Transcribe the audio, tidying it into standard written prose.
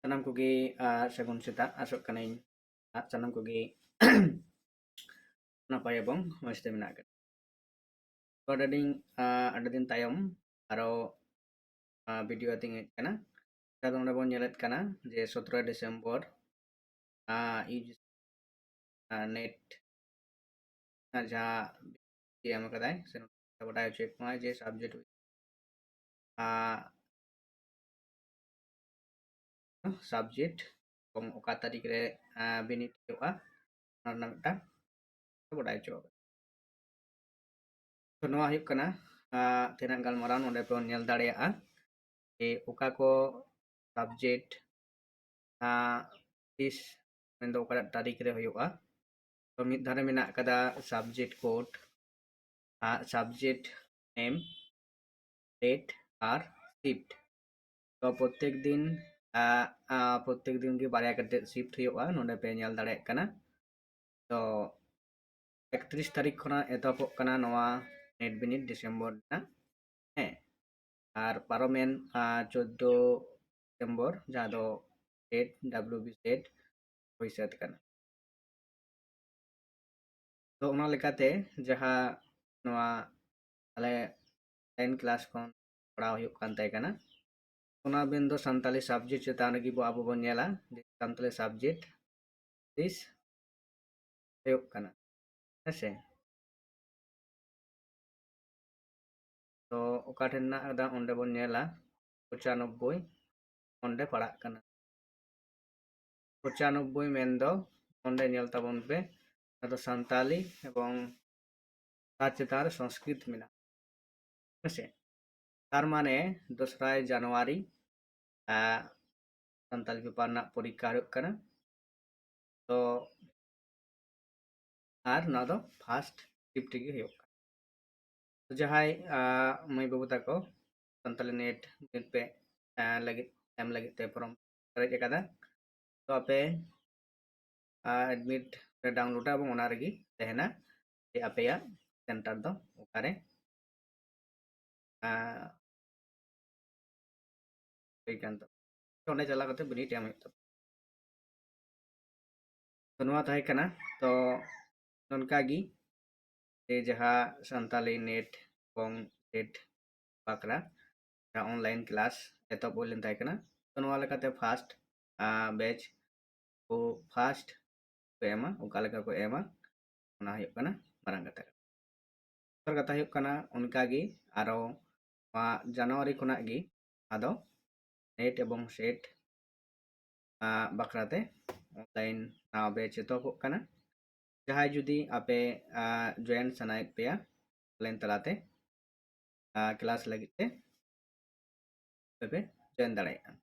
Sanam koge sagun seta asok kanain sanam koge napai ebong mesti menakan. Ada din tayom aro video ating kana kita nonda bon nyelet kana je 17 Desember UGC net jaha dia makadai sen badai check ma je subject subject kong oka tarik re binit huआ na mita badai cho to noa huyuk kana tenang galmarao nonde pon nyel dareya'a e oka ko subject this mendo oka tarik re huyu'a to mid dhare menak kada subject code subject name date R shift তো প্রত্যেক দিন গে বারয়া কাতে shift হুᱭᱩᱜᱼᱟ নন্ডে pay ᱧᱮᱞ ᱫᱟᱲᱮᱭᱟᱜ ᱠᱟᱱᱟ তো 31 তারিখ খনা এতᱚᱦᱚᱵᱚᱜ ᱠᱟᱱᱟ ᱱᱚᱣᱟ নেট বিনিট ডিসেম্বর না হ্যাঁ আর পারমেন 14 ডিসেম্বর যাহা ᱫᱚ সেট WB সেট ᱦᱩᱭ ᱥᱟᱹᱛ ᱠᱟᱱᱟ তো ᱚᱱᱟ ᱞᱮᱠᱟᱛᱮ ᱡᱟᱦᱟᱸ ᱱᱚᱣᱟ ᱟᱞᱮ 10 क्लास ᱠᱷᱚᱱ ᱯᱟᱲᱦᱟᱣ ᱦᱩᱭᱩᱜ ᱠᱟᱱ ᱛᱟᱦᱮᱸ ᱠᱟᱱᱟ ᱚᱱᱟ ᱵᱤᱱ ᱫᱚ ᱥᱟᱱᱛᱟᱞᱤ ᱥᱟᱵᱡᱮक्ट ᱪᱮᱛᱟᱱ ᱨᱮᱜᱮ ᱟᱵᱚ ᱵᱚᱱ ᱧᱮᱞᱟ ᱥᱟᱱᱛᱟᱞᱤ ᱥᱟᱵᱡᱮक्ट ᱛᱤᱥ ᱦᱩᱭᱩᱜ ᱠᱟᱱᱟ ᱦᱮᱸᱥᱮ तो ओका ठेन ना अदा ओंडे बोन नेला 95 ओंडे पड़ाग कना 95 मेन दो ओंडे नेल ताबोन पे अदो सान्ताली एवं तार चेतान संस्कृत मेना हेसे तार माने 2 জানুয়ারি सान्ताली पेपर ना परीक्षा हुयुग कना तो आर ना दो फर्स्ट शिफ्ट गे हुयुग तो जहाय मई बाबू ताको सान्ताली नेट पे लगित एम लगित ते फॉर्म पेरेज अकादा तो आपे एडमिट डाउनलोड एवं ओना रेगी तहेना जे आपेया सेंटर दो ओकारे ओंडे चला कते बिनिट एम हुयुग तो नोआ ताहे कना तो नोनकागी जे जहाँ सान्ताली नेट एवं सेट बाकरा ऑनलाइन क्लास एतो बोलेन ताहे कना तो नोआ लेकाते फर्स्ट बैच को फर्स्ट को एमा ओका लेका को एमा ओना हुयुग कना मारांग कथा तर कथा हुयुग कना उनकागी आरो জানুয়ারি खुना गी आदो नेट एवं सेट बाकराते ऑनलाइन नाव बैच एतोहबोग कना जहां जुदी आपे जॉइन सनायेद पेया ऑनलाइन तलाते क्लास लगिते पे जॉइन दाड़ेया